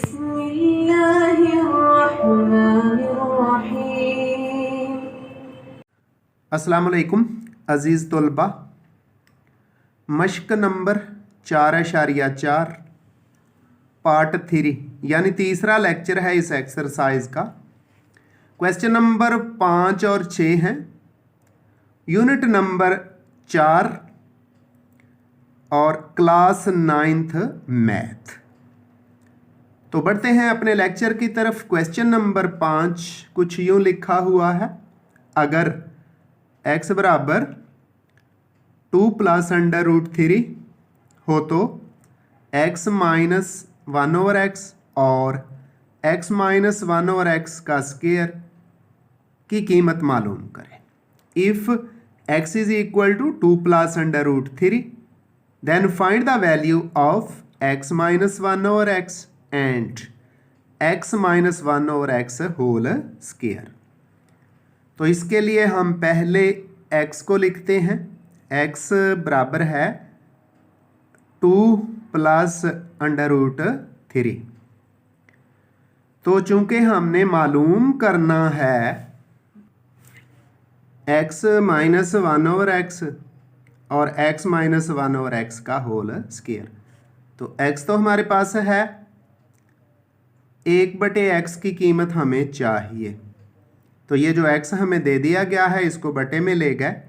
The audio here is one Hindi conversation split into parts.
बिस्मिल्लाहिर्रहमानिर्रहीम। अस्सलाम वालेकुम अज़ीज़ तलबा। मश्क नंबर 4.4 पार्ट 3 यानी तीसरा लेक्चर है इस एक्सरसाइज का। क्वेश्चन नंबर 5 और 6 हैं, यूनिट नंबर 4 और क्लास 9th मैथ। तो बढ़ते हैं अपने लेक्चर की तरफ। क्वेश्चन नंबर 5 कुछ यूं लिखा हुआ है, अगर x बराबर 2 + √3 हो तो x - 1/x और x - 1/x का स्क्वायर की कीमत मालूम करें। If x = 2 + √3 then find the value of x - 1/x and x - 1/x whole square. तो इसके लिए हम पहले x को लिखते हैं। x बराबर है 2 + √3। तो चूंकि हमने मालूम करना है x - 1/x और x - 1/x का होल स्क्वायर, तो x तो हमारे पास है, 1/x की कीमत हमें चाहिए। तो ये जो x हमें दे दिया गया है इसको बटे में ले गए,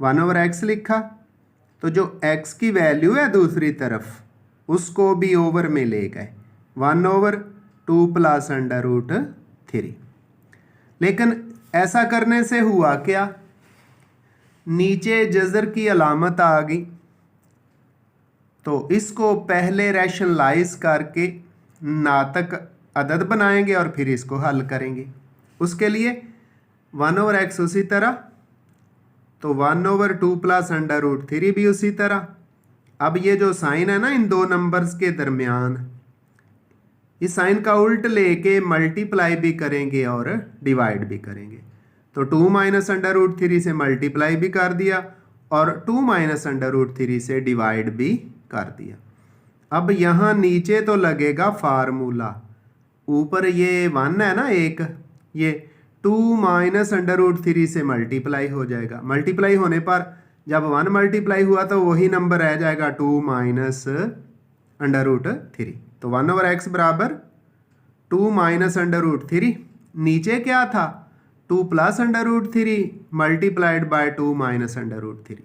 1/x लिखा। तो जो x की वैल्यू है दूसरी तरफ उसको भी ओवर में ले गए, 1/2 + √3। लेकिन ऐसा करने से हुआ क्या, नीचे जज़र की अलामत आ गई। तो इसको पहले रैशनलाइज करके नातक अदद बनाएंगे और फिर इसको हल करेंगे। उसके लिए 1/x उसी तरह, तो 1/2 + √3 भी उसी तरह। अब ये जो साइन है ना इन दो नंबर्स के दरमियान, इस साइन का उल्ट लेके मल्टीप्लाई भी करेंगे और डिवाइड भी करेंगे। तो 2 - √3 से मल्टीप्लाई भी कर दिया और 2 - √3 से डिवाइड भी कर दिया। अब यहाँ नीचे तो लगेगा फार्मूला, ऊपर ये 1 है ना, एक ये 2 - √3 से मल्टीप्लाई हो जाएगा। मल्टीप्लाई होने पर जब 1 मल्टीप्लाई हुआ तो वही नंबर रह जाएगा 2 - √3। तो 1/x बराबर 2 - √3। नीचे क्या था, 2 + √3 मल्टीप्लाइड बाय 2 - √3,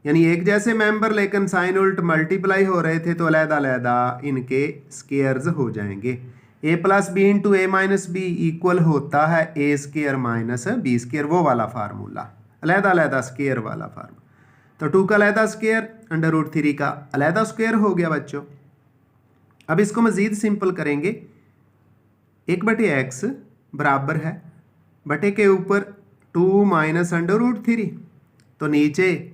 यानी एक जैसे मेंबर लेकिन साइन उल्ट मल्टीप्लाई हो रहे थे, तो अलग-अलग इनके स्क्वायर्स हो जाएंगे। a + b × a - b equal होता है a² - b², वो वाला फार्मूला, अलग-अलग स्क्वायर वाला फार्मूला। तो 2 का अलग स्क्वायर, √3 का अलग स्क्वायर हो गया बच्चों। अब इसको मज़ीद सिंपल करेंगे, 1/x बराबर है बटे के ऊपर 2 - √3। तो नीचे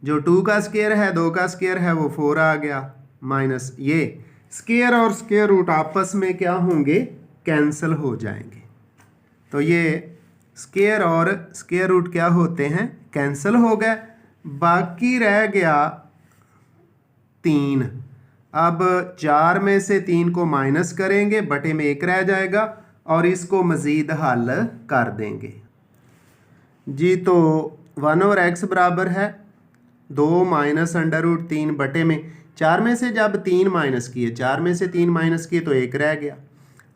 जो 2 का स्क्वायर है, 2 का स्क्वायर है, वो 4 आ गया, माइनस ये स्क्वायर और स्क्वायर रूट आपस में क्या होंगे, कैंसिल हो जाएंगे। तो ये स्क्वायर और स्क्वायर रूट क्या होते हैं, कैंसिल हो गए। बाकी रह गया 3। अब 4 में से 3 को माइनस करेंगे, बटे में 1 रह जाएगा और इसको मज़ीद हल कर देंगे जी। तो 1/x बराबर है 2 - √3 बटे में 4 में से जब 3 माइनस किए, 4 में से 3 माइनस किए तो 1 रह गया।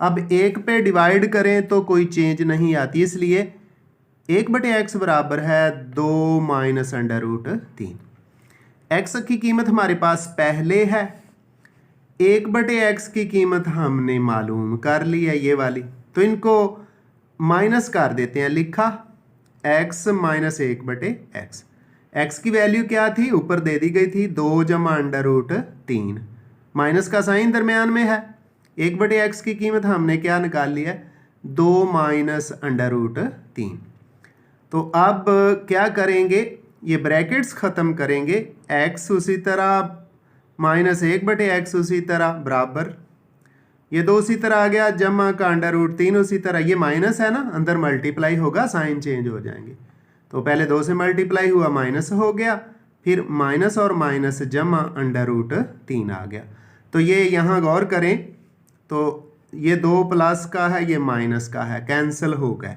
अब 1 पे डिवाइड करें तो कोई चेंज नहीं आती, इसलिए 1/x बराबर है 2 - √3। x की कीमत हमारे पास पहले है, 1/x की कीमत हमने मालूम कर ली है ये वाली, तो इनको माइनस कर देते हैं। लिखा x - 1/x। x की वैल्यू क्या थी, ऊपर दे दी गई थी 2 + √3, माइनस का साइन दरमियान में है। 1/x की कीमत हमने क्या निकाल लिया है, 2 - √3। तो अब क्या करेंगे, ये ब्रैकेट्स ख़त्म करेंगे, x उसी तरह -1/x उसी तरह बराबर, ये 2 उसी तरह आ गया, जमा का √3 उसी तरह, ये माइनस है ना, अंदर मल्टीप्लाई होगा, साइन चेंज हो जाएंगे। तो पहले 2 से मल्टीप्लाई हुआ, माइनस हो गया, फिर माइनस और माइनस जमा √3 आ गया। तो ये यहाँ गौर करें तो ये 2 प्लस का है, ये माइनस का है, कैंसिल हो गए,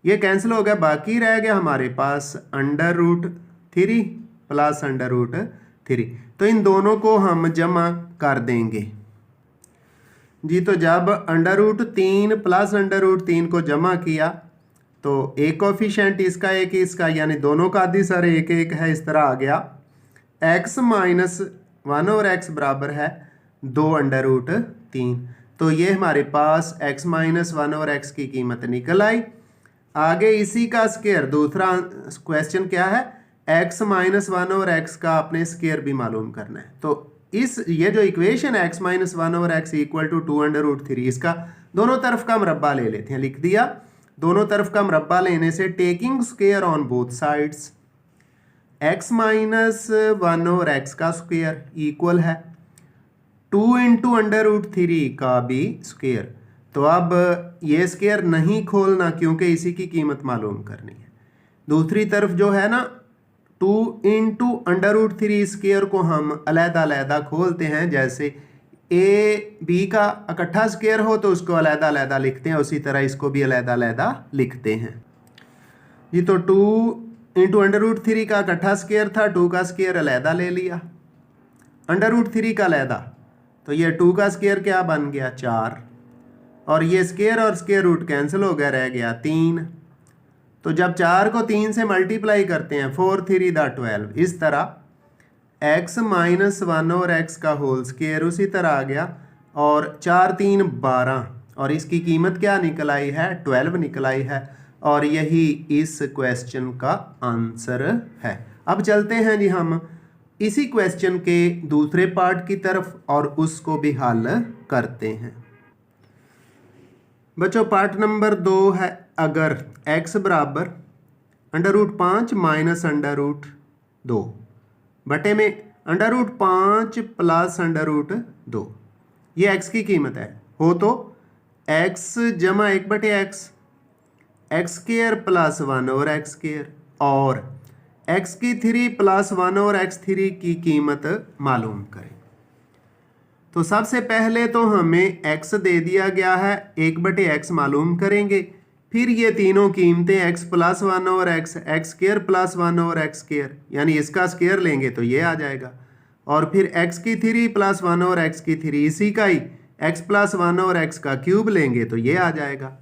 ये कैंसिल हो गया। बाकी रह गया हमारे पास √3 प्लस √3। तो इन दोनों को हम जमा कर देंगे जी। तो जब √3 प्लस √3 को जमा किया तो एक कोफिशिएंट इसका एक इसका, यानी दोनों का आधी सर एक एक है, इस तरह आ गया। x माइनस 1/x बराबर है 2√3। तो ये हमारे पास x माइनस 1/x की कीमत निकल आई। आगे इसी का स्क्वायर, दूसरा क्वेश्चन क्या है, x माइनस 1/x का अपने स्क्वायर भी मालूम करना है। तो ये जो इक्वेशन है x minus 1/x equal to 2√3, इसका दोनों तरफ का मरब्बा ले लेते हैं। लिख दिया, दोनों तरफ का मरब्बा लेने से taking square on both sides, x minus 1/x का स्क्वायर इक्वल है 2 इंटू √3 का भी स्क्वायर। तो अब ये स्क्वायर नहीं खोलना क्योंकि इसी की कीमत मालूम करनी है। दूसरी तरफ जो है ना 2 इंटू √3 स्क्वायर को हम अलग-अलग खोलते हैं। जैसे a b का इकट्ठा स्क्वायर हो तो उसको अलग-अलग लिखते हैं, उसी तरह इसको भी अलग-अलग लिखते हैं जी। तो 2 इंटू √3 का इकट्ठा स्क्वायर था, 2 का स्क्वायर अलग ले लिया, √3 का अलग, तो ये 2 का स्क्वायर क्या बन गया 4, और ये स्क्वायर और स्क्वायर रूट कैंसिल हो गया, रह गया 3। तो जब 4 को 3 से मल्टीप्लाई करते हैं 4 3 12, इस तरह x माइनस 1/x का होल स्क्वायर उसी तरह आ गया, और 4 3 12, और इसकी कीमत क्या निकल आई है 12 निकल आई है, और यही इस क्वेश्चन का आंसर है। अब चलते हैं जी हम इसी क्वेश्चन के दूसरे पार्ट की तरफ और उसको भी हल करते हैं। बच्चों पार्ट नंबर 2 है, अगर x बराबर √5 माइनस √2 बटे में √5 प्लस √2, ये x की कीमत है हो तो x जमा 1/x, x square plus 1/x square, और x की 3 प्लस 1/x3 की कीमत मालूम करें। तो सबसे पहले तो हमें x दे दिया गया है, 1/x मालूम करेंगे, फिर ये तीनों कीमतें x plus 1/x, x square plus 1/x square, यानी इसका स्क्वायर लेंगे तो ये आ जाएगा, और फिर x की 3 प्लस 1/x की 3, इसी का ही x प्लस 1/x का क्यूब लेंगे तो ये आ जाएगा।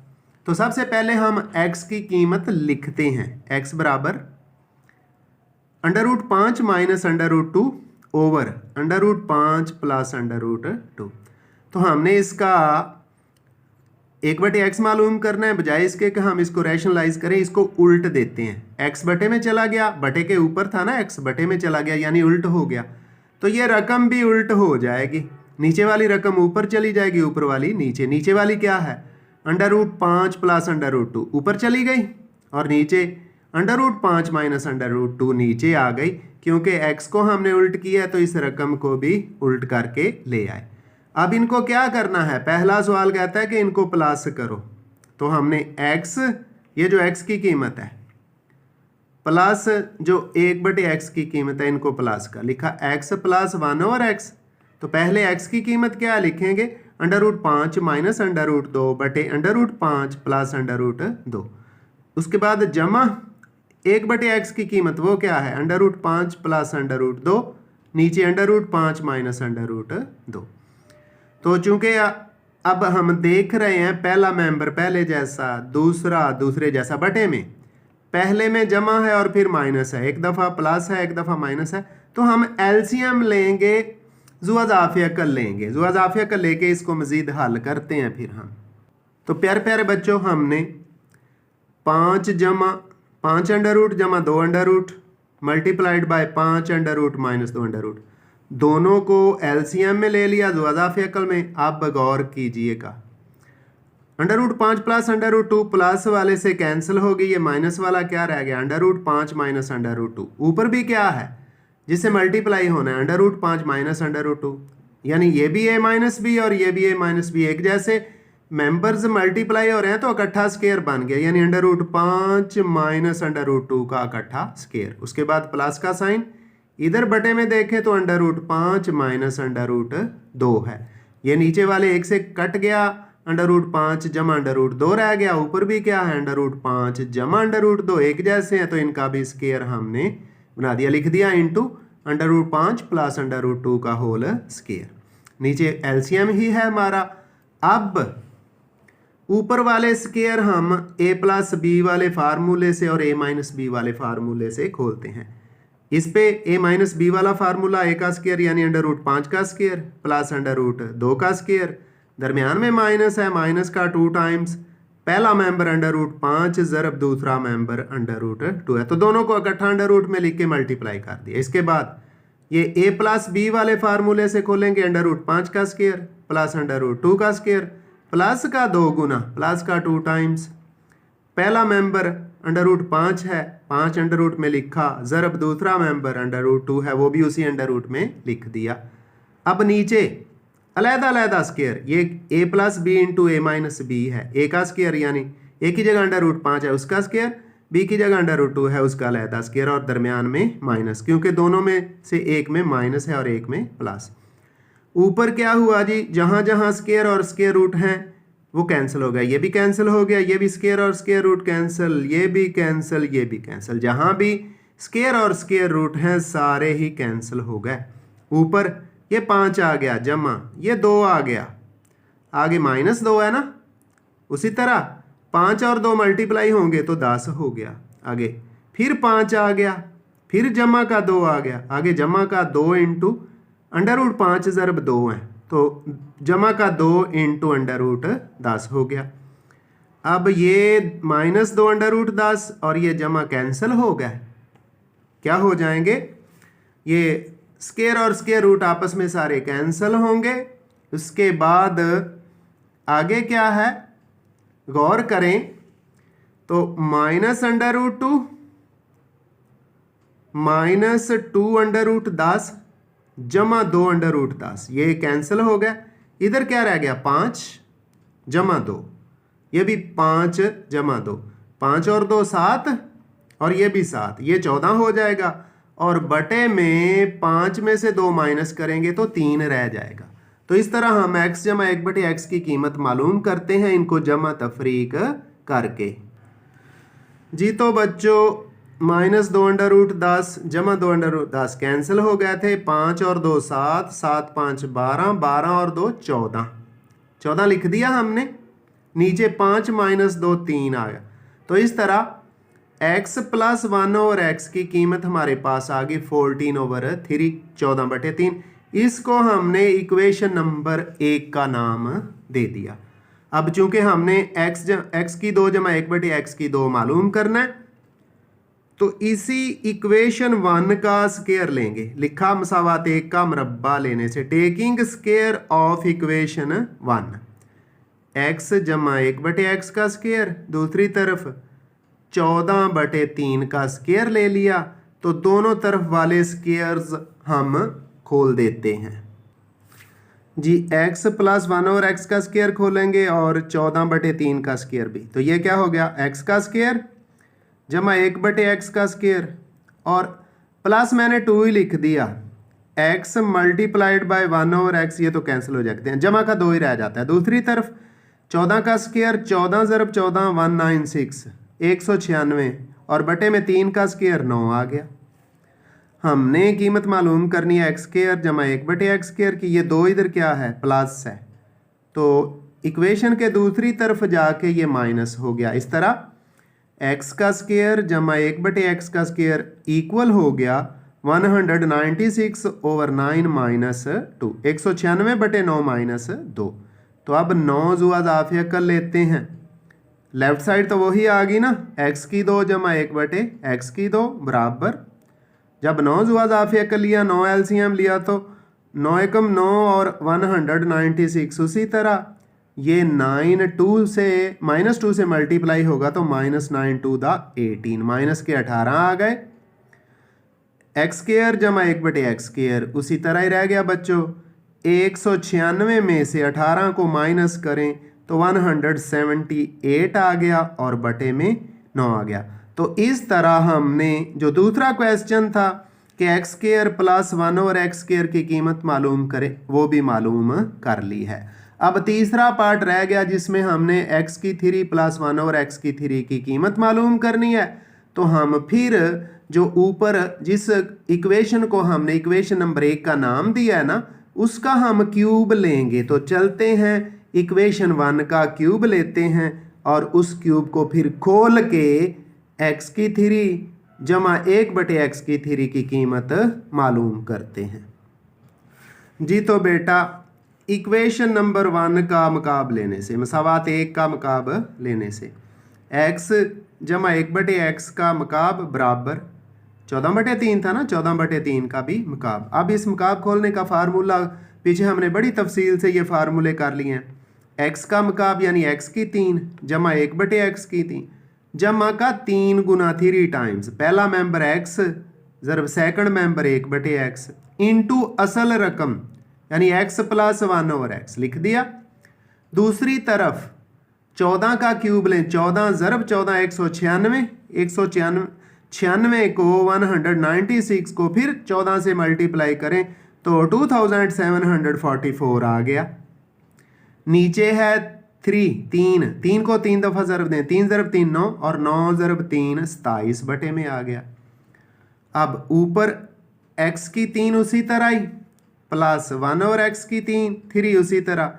तो सबसे पहले हम x की कीमत लिखते हैं, x बराबर √5 माइनस √2 ओवर √5 प्लस √2। तो हमने इसका 1/x मालूम करना है, बजाय इसके कि हम इसको रैशनलाइज करें इसको उल्ट देते हैं। x बटे में चला गया, बटे के ऊपर था ना, x बटे में चला गया यानी उल्ट हो गया, तो ये रकम भी उल्ट हो जाएगी, नीचे वाली रकम ऊपर चली जाएगी, ऊपर वाली नीचे। नीचे वाली क्या है √5 प्लस √2 ऊपर चली गई, और नीचे √5 माइनस √2 नीचे आ गई, क्योंकि x को हमने उल्ट किया तो इस रकम को भी उल्ट करके ले आए। अब इनको क्या करना है, पहला सवाल कहता है कि इनको प्लस करो, तो हमने x, ये जो x की कीमत है प्लस जो 1/x की कीमत है, इनको प्लस का लिखा, x प्लस 1/x। तो पहले x की कीमत क्या लिखेंगे √5 माइनस √2 बटे √5 प्लस √2, उसके बाद जमा 1/x की कीमत वो क्या है √5 प्लस √2, नीचे √5 माइनस √2। तो चूंकि अब हम देख रहे हैं पहला मेंबर पहले जैसा, दूसरा दूसरे जैसा, बटे में पहले में जमा है और फिर माइनस है, एक दफ़ा प्लस है एक दफ़ा माइनस है, तो हम एलसीएम लेंगे, जुआज़ाफ़ी अकल लेंगे, जुआज़ाफ़ी अकल लेके इसको मज़ीद हल करते हैं फिर हम। तो प्यारे प्यारे बच्चों, हमने 5 जमा 5 अंडर रूट जमा 2 under root multiplied by 5 under root minus 2 under root, दोनों को एलसीएम में ले लिया जुआज़ाफ़ी अकल में। आप गौर कीजिएगा, √5 प्लस √2 प्लस वाले से कैंसिल हो गई, ये माइनस वाला क्या रह गया √5 माइनस √2। ऊपर भी क्या है जिससे मल्टीप्लाई होना है √5 माइनस √2, यानी ये भी a माइनस बी और ये भी a माइनस बी, एक जैसे मेंबर्स मल्टीप्लाई हो रहे हैं तो इकट्ठा स्केयर बन गया, यानी √5 माइनस √2 का इकट्ठा स्केयर। उसके बाद प्लस का साइन, इधर बटे में देखें तो √5 माइनस √2 है, ये नीचे वाले एक से कट गया, √5 जमा √2 रह गया, ऊपर भी क्या है √5 जमा √2 एक जैसे हैं, तो इनका भी स्केयर हमने बना दिया, लिख दिया इंटू √5 प्लस √2 का होल स्केयर। नीचे एलसीएम ही है हमारा। अब ऊपर वाले स्केयर हम a प्लस बी वाले फार्मूले से और a माइनस बी वाले फार्मूले से खोलते हैं। इस पे a माइनस बी वाला फार्मूला a का स्केयर यानी √5 का स्केयर प्लस √2 का स्केयर, दरमियान में माइनस है, माइनस का 2 टाइम्स पहला मेंबर √5 ज़रब दूसरा मेंबर √2 है, तो दोनों को इकट्ठा √ में लिख के मल्टीप्लाई कर दिया। इसके बाद ये a प्लस बी वाले फार्मूले से खोलेंगे √5 का स्केयर प्लस √2 का स्केयर प्लस का 2 गुना प्लस का 2 टाइम्स पहला मेंबर √5 है, 5 √ में लिखा, ज़रब दूसरा मेंबर √2 है, वो भी उसी √ में लिख दिया। अब नीचे अलग-अलग स्केयर, ये a plus B into a minus B है, a का स्केयर यानी a की जगह √5 है उसका स्केयर, b की जगह √2 है उसका अलग स्केयर, और दरमियान में माइनस, क्योंकि दोनों में से एक में माइनस है और एक में प्लस। ऊपर क्या हुआ जी, जहां जहां स्केयर और स्केयर रूट हैं वो कैंसिल हो गया, ये भी कैंसिल हो गया, ये भी स्केयर और स्केयर रूट कैंसिल, ये भी कैंसिल, ये भी कैंसिल, जहां भी स्केयर और स्केयर रूट हैं सारे ही कैंसिल हो गए। ऊपर ये 5 आ गया जमा, ये 2 आ गया, आगे -2 है ना, उसी तरह 5 और 2 मल्टीप्लाई होंगे तो 10 हो गया, आगे फिर 5 आ गया, फिर जमा का 2 आ गया, आगे जमा का 2 इंटू √5 ज़रब 2 है, तो जमा का 2 इंटू √10 हो गया। अब ये -2 √10 और ये जमा कैंसिल हो गए, क्या हो जाएंगे, ये स्केयर और स्केयर रूट आपस में सारे कैंसिल होंगे। उसके बाद आगे क्या है, गौर करें तो -√2 -2 जमा 2 √10 ये कैंसिल हो गया। इधर क्या रह गया, 5 जमा 2, ये भी 5 जमा 2, 5 और 2 7, और ये भी 7, ये 14 हो जाएगा, और बटे में 5 में से 2 माइनस करेंगे तो 3 रह जाएगा। तो इस तरह हम x जमा 1/x की कीमत मालूम करते हैं इनको जमा तफरीक करके। जी तो बच्चों -2 √10 जमा 2 √10 कैंसिल हो गए थे, 5 और 2 7, 7 5 12, 12 और 2 14, 14 लिख दिया हमने, नीचे 5 - 2 3 आ गया। तो इस तरह x + 1/x की कीमत हमारे पास आ गई 14/3, 14/3। इसको हमने इक्वेशन नंबर 1 का नाम दे दिया। अब चूंकि हमने x की 2 जमा 1/x की 2 मालूम करना है, तो इसी इक्वेशन 1 का स्केयर लेंगे, लिखा मसावात 1 का मरब्बा लेने से, taking square of equation 1, x जमा 1/x का स्केयर, दूसरी तरफ 14/3 का स्केयर ले लिया, तो दोनों तरफ वाले स्केयर्स हम खोल देते हैं जी। x + 1/x का स्केयर खोलेंगे और 14/3 का स्केयर भी, तो ये क्या हो गया, x का स्केयर जमा 1/x का स्केयर, और प्लस मैंने 2 ही लिख दिया, x मल्टीप्लाइड बाय 1/x, ये तो कैंसिल हो जाते हैं, जमा का 2 ही रह जाता है। दूसरी तरफ 14 का स्केयर, 14 ज़रब 14 196, 196, और बटे में 3 का स्केयर 9 आ गया। हमने कीमत मालूम करनी है x स्केयर जमा 1/x स्केयर की, ये 2 इधर क्या है, प्लस है, तो इक्वेशन के दूसरी तरफ जाके ये माइनस हो गया। इस तरह x का स्केयर जमा 1/x का स्केयर इक्वल हो गया 196/9 - 2, 196/9 - 2। तो अब 9 जुआ ज़ाफ़िया कर लेते हैं, लेफ्ट साइड तो वही आ गई ना, x की 2 जमा 1/x की 2 बराबर, जब 9 जुआ ज़ाफ़िया कर लिया, 9 एलसीएम लिया, तो 9 एकम 9 और 196, उसी तरह ये -2 से मल्टीप्लाई होगा तो -9 × 18, माइनस के 18 आ गए। x स्केयर जमा 1/x स्केयर उसी तरह ही रह गया बच्चों, 196 में से 18 को माइनस करें तो 178 आ गया, और बटे में 9 आ गया। तो इस तरह हमने जो दूसरा क्वेश्चन था कि x स्केयर + 1/x स्केयर की कीमत मालूम करें, वो भी मालूम कर ली है। अब तीसरा पार्ट रह गया जिसमें हमने x की 3 प्लस 1 ओवर x की 3 की कीमत मालूम करनी है। तो हम फिर जो ऊपर जिस इक्वेशन को हमने इक्वेशन नंबर 1 का नाम दिया है ना, उसका हम क्यूब लेंगे। तो चलते हैं इक्वेशन 1 का क्यूब लेते हैं और उस क्यूब को फिर खोल के x की 3 जमा 1/x की 3 की कीमत मालूम करते हैं जी। तो बेटा इक्वेशन नंबर 1 का मकाब लेने से, मसावात 1 का मकाब लेने से x जमा 1/x का मकाब बराबर 14/3 था ना, 14/3 का भी मकाब। अब इस मकाब खोलने का फार्मूला पीछे हमने बड़ी तफसील से ये फार्मूले कर लिए हैं। x का मकाब यानी x की 3 जमा 1/x की 3 जमा का 3 गुना 3 टाइम्स पहला मेंबर x ज़रब सेकंड मेंबर 1/x इंटू असल रकम यानी x प्लस 1 ओवर x लिख दिया। दूसरी तरफ 14 का क्यूब लें, 14 ज़रब 14 196, 196 को 196 को फिर 14 से मल्टीप्लाई करें तो 2744 आ गया। नीचे है 3 को 3 दफ़ा ज़रब दें, 3 ज़रब 3 9 और 9 ज़रब 3 27 बटे में आ गया। अब ऊपर x की 3 उसी तरह ही प्लस 1 ओवर x की 3 उसी तरह,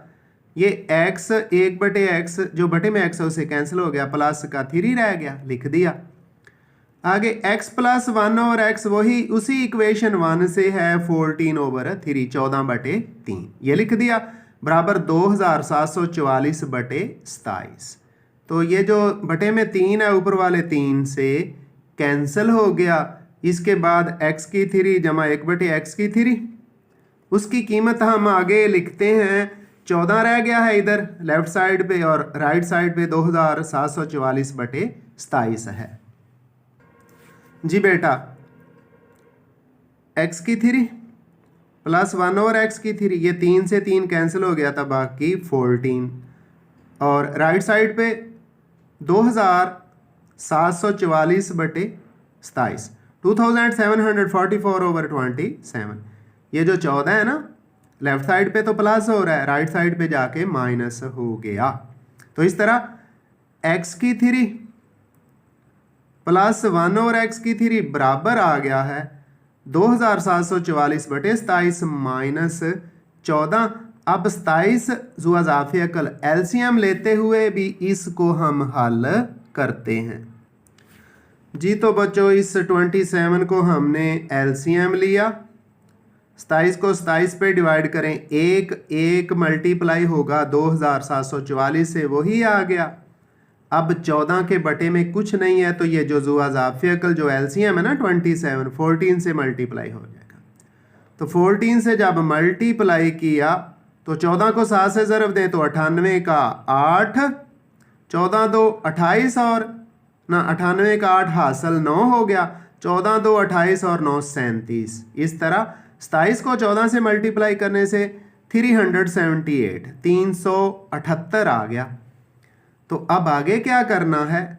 ये x 1/x जो बटे में x है उसे कैंसिल हो गया, प्लस का 3 रह गया, लिख दिया। आगे x प्लस 1 ओवर x वही उसी इक्वेशन 1 से है 14/3 14/3 ये लिख दिया बराबर 2744/27। तो ये जो बटे में 3 है ऊपर वाले 3 से कैंसिल हो गया। इसके बाद x की 3 जमा 1/x की 3 उसकी कीमत हम आगे लिखते हैं 14 रह गया है इधर लेफ्ट साइड पे और राइट साइड पे 2744/27 है जी। बेटा x की 3 प्लस 1 ओवर x की 3 ये 3 से 3 कैंसिल हो गया था, बाकी 14 और राइट साइड पे 2744/27 2744/27। ये जो 14 है ना लेफ्ट साइड पे तो प्लस हो रहा है, राइट साइड पे जाके माइनस हो गया। तो इस तरह x की 3 प्लस 1 ओवर x की 3 बराबर आ गया है 2744/27 माइनस 14। अब 27 जुआ ज़ाफ़ी अकल एलसीएम लेते हुए भी इसको हम हल करते हैं जी। तो बच्चों इस 27 को हमने एलसीएम लिया, 27 को 27 पे डिवाइड करें, एक मल्टीप्लाई होगा 2744 से वही आ गया। अब 14 के बटे में कुछ नहीं है तो ये जो जुआ ज़ाफ़ी अकल जो एलसीएम है ना 27 14 से मल्टीप्लाई हो जाएगा। तो 14 से जब मल्टीप्लाई किया तो 14 को 7 से ज़रब दें तो 98 का 8, 14 2 28 और ना 98 का 8 हासिल 9 हो गया, 14 2 28 और 9 37। इस तरह 27 को 14 से मल्टीप्लाई करने से 378 आ गया। तो अब आगे क्या करना है,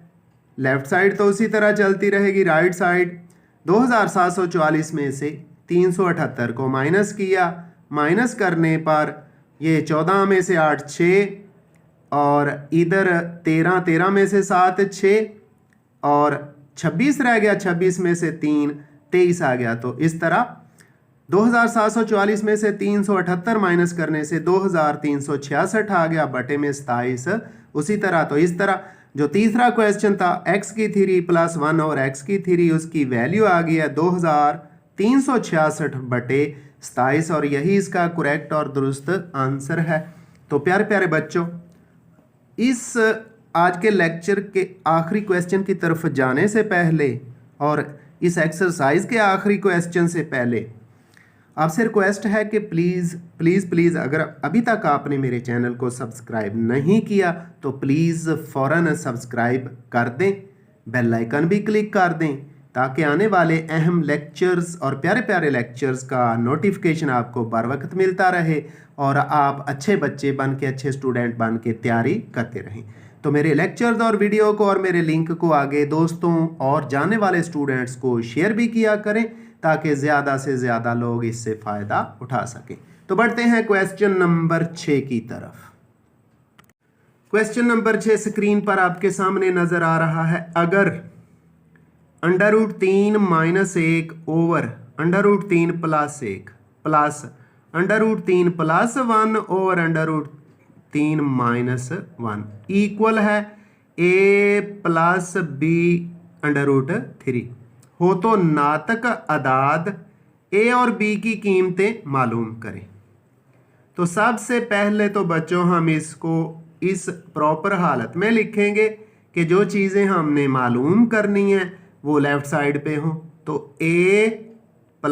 लेफ्ट साइड तो उसी तरह चलती रहेगी, राइट साइड 2744 में से 378 को माइनस किया, माइनस करने पर ये 14 में से 8 6 और इधर 13 में से 7 6 और 26 रह गया, 26 में से 3 23 आ गया। तो इस तरह 2744 में से 378 माइनस करने से 2366 आ गया, बटे में 27 उसी तरह। तो इस तरह जो तीसरा क्वेश्चन था x की 3 प्लस 1 और x की 3 उसकी वैल्यू आ गई है 2366/27 और यही इसका करेक्ट और दुरुस्त आंसर है। तो प्यारे प्यारे बच्चों, इस आज के लेक्चर के आखिरी क्वेश्चन की तरफ जाने से पहले और इस एक्सरसाइज के आखिरी क्वेश्चन से पहले आपसे रिक्वेस्ट है कि प्लीज़ अगर अभी तक आपने मेरे चैनल को सब्सक्राइब नहीं किया तो प्लीज़ फ़ौरन सब्सक्राइब कर दें, बेल आइकन भी क्लिक कर दें ताकि आने वाले अहम लेक्चर्स और प्यारे प्यारे लेक्चर्स का नोटिफिकेशन आपको बर वक्त मिलता रहे और आप अच्छे बच्चे बन के, अच्छे स्टूडेंट बन के तैयारी करते रहें। तो मेरे लेक्चर्स और वीडियो को और मेरे लिंक को आगे दोस्तों और जाने वाले स्टूडेंट्स को शेयर भी किया करें ताकि ज़्यादा से ज़्यादा लोग इससे फ़ायदा उठा सकें। तो बढ़ते हैं क्वेश्चन नंबर 6 की तरफ। क्वेश्चन नंबर 6 स्क्रीन पर आपके सामने नजर आ रहा है। अगर √3 - 1 ओवर √3 + 1 प्लस √3 + 1 ओवर √3 - 1 इक्वल है a + b √3 हो तो नातक अदाद a और b की कीमतें मालूम करें। तो सबसे पहले तो बच्चों हम इसको इस प्रॉपर हालत में लिखेंगे कि जो चीज़ें हमने मालूम करनी है वो लेफ़्ट साइड पे हो। तो a +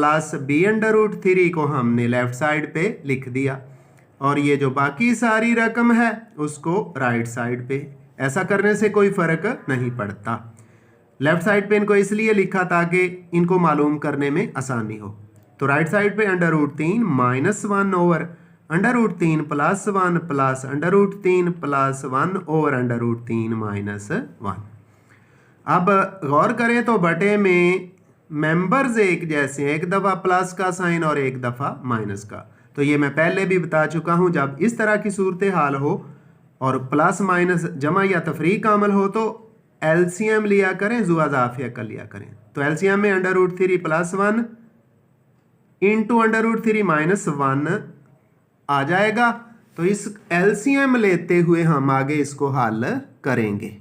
b √3 को हमने लेफ़्ट साइड पे लिख दिया और ये जो बाकी सारी रकम है उसको राइट साइड पे। ऐसा करने से कोई फ़र्क नहीं पड़ता। लेफ़्ट साइड पे इनको इसलिए लिखा ताकि इनको मालूम करने में आसानी हो। तो राइट साइड पे √3 - 1 ओवर √3 + 1 प्लस √3 + 1 ओवर √3 - 1। अब गौर करें तो बटे में मेंबर्स एक जैसे हैं, एक दफ़ा प्लस का साइन और एक दफ़ा माइनस का। तो ये मैं पहले भी बता चुका हूँ, जब इस तरह की सूरत हाल हो और प्लस माइनस जमा या तफरीक अमल हो तो एलसीएम लिया करें, जुआ जाफिया का लिया करें। तो एलसीएम में √3 + 1 इंटू √3 - 1 आ जाएगा। तो इस एलसीएम लेते हुए हम आगे इसको हल करेंगे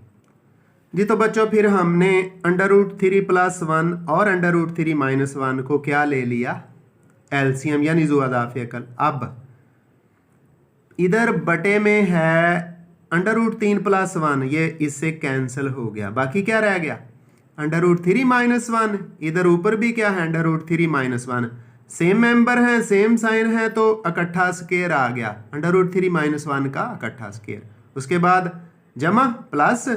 जी। तो बच्चों फिर हमने √3 + 1 और √3 - 1 को क्या ले लिया, एलसीएम यानी जुआदाफिया कल। अब इधर बटे में है √3 + 1, ये इससे कैंसिल हो गया। बाकी क्या रह गया √3 - 1। इधर ऊपर भी क्या है √3 - 1, सेम मेंबर हैं, सेम साइन है, तो इकट्ठा स्केयर आ गया √3 - 1 का इकट्ठा स्केयर। उसके बाद जमा प्लस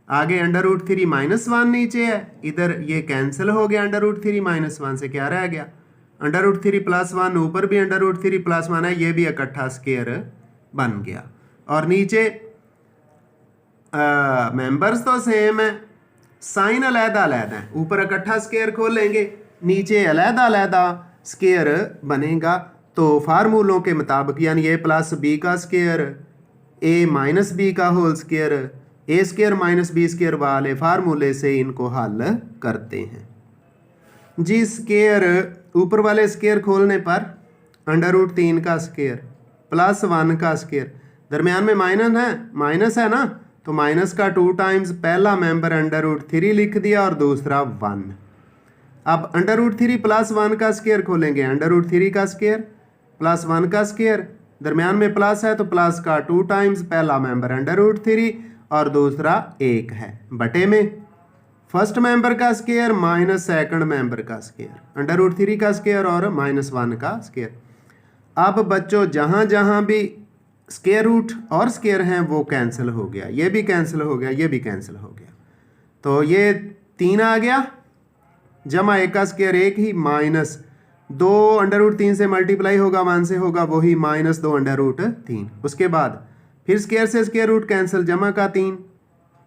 आगे √3 - 1 नीचे है, इधर ये कैंसिल हो गया। √3 - 1 से क्या रह गया √3 + 1, ऊपर भी √3 + 1 है, ये भी इकट्ठा स्केयर बन गया। और नीचे मेंबर्स तो सेम है, साइन अलहदा-अलहदा है। ऊपर इकट्ठा स्केयर खोलेंगे, नीचे अलहदा-अलहदा स्केयर बनेगा। तो फार्मूलों के मुताबिक यानी a + b का स्केयर, a - b का होल स्केयर, a² - b² वाले फार्मूले से इनको हल करते हैं जी। स्केयर ऊपर वाले स्केयर खोलने पर √3 का स्केयर + 1 का स्केयर, दरमियान में माइनस है ना, तो माइनस का 2 टाइम्स पहला मेंबर √3 लिख दिया और दूसरा 1। अब √3 + 1 का स्केयर खोलेंगे, √3 का स्केयर + 1 का स्केयर, दरमियान में प्लस है तो प्लस का 2 टाइम्स पहला मेंबर √3 और दूसरा 1 है, बटे में फर्स्ट मेंबर का स्केयर माइनस सेकंड मेंबर का स्केयर, √3 का स्केयर और -1 का स्केयर। अब बच्चों जहाँ जहाँ भी स्केयर रूट और स्केयर हैं वो कैंसिल हो गया, ये भी कैंसिल हो गया, ये भी कैंसिल हो गया। तो ये 3 आ गया, जमा 1 का स्केयर 1 ही, माइनस 2 √3 से मल्टीप्लाई होगा 1 से होगा वही -2 √3। उसके बाद फिर स्केयर से स्केयर रूट कैंसिल, जमा का 3,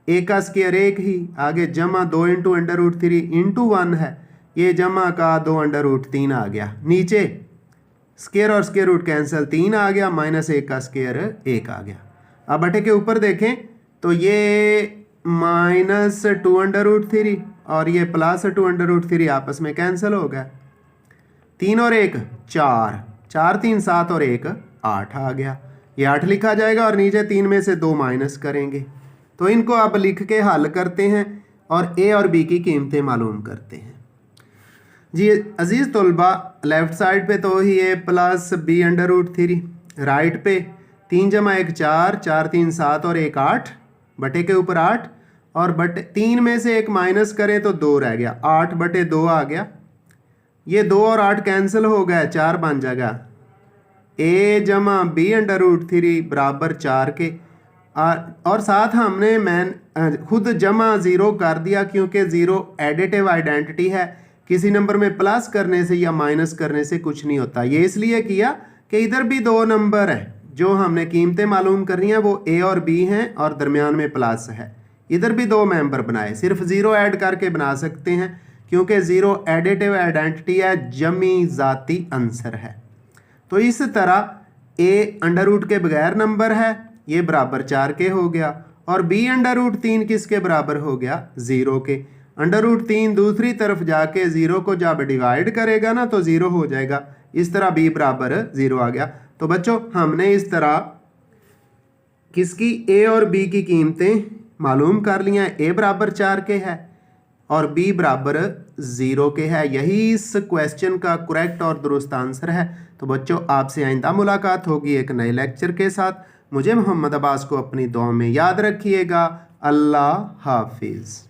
1 का स्केयर 1 ही, आगे जमा 2 इंटू √3 इंटू 1 है, ये जमा का 2 √3 आ गया। नीचे स्केयर और स्केयर रूट कैंसिल, 3 आ गया, -1 का स्केयर 1 आ गया। अब बटे के ऊपर देखें तो ये -2 √3 और ये +2 √3 आपस में कैंसिल हो गया। 3 और 1 4, 4 3 7 और 1 8 आ गया, ये 8 लिखा जाएगा और नीचे 3 में से 2 माइनस करेंगे। तो इनको अब लिख के हल करते हैं और ए और बी की कीमतें मालूम करते हैं जी। अजीज़ तलबा, लेफ़्ट साइड पे तो ही a + b √3, राइट पे 3 जमा 1 4, 4 3 7 और 1 8, बटे के ऊपर 8 और बटे 3 में से 1 माइनस करें तो 2 रह गया, 8 बटे 2 आ गया। ये 2 और 8 कैंसिल हो गया, 4 बन जाएगा। a जमा b √3 बराबर 4 के, और साथ हमने खुद जमा 0 कर दिया क्योंकि 0 एडिटिव आइडेंटिटी है, किसी नंबर में प्लस करने से या माइनस करने से कुछ नहीं होता। ये इसलिए किया कि इधर भी 2 नंबर है, जो हमने कीमतें मालूम करनी है वो a और b हैं और दरमियान में प्लस है। इधर भी 2 मेंबर बनाए, सिर्फ 0 ऐड करके बना सकते हैं क्योंकि 0 एडिटिव आइडेंटिटी है, जमी ज़ाती अंसर है। तो इस तरह a अंडर रूट के बगैर नंबर है ये बराबर 4 के हो गया, और b √3 किसके बराबर हो गया? 0 के। √3 दूसरी तरफ जाके 0 को जब डिवाइड करेगा ना तो 0 हो जाएगा, इस तरह b बराबर 0 आ गया। तो बच्चों हमने इस तरह किसकी a और b की कीमतें मालूम कर लिया। a बराबर 4 के है और b बराबर 0 के है। यही इस क्वेश्चन का करेक्ट और दुरुस्त आंसर है। तो बच्चों आपसे आइंदा मुलाकात होगी एक नए लेक्चर के साथ। मुझे मोहम्मद अब्बास को अपनी दुआ में याद रखिएगा। अल्लाह हाफिज़।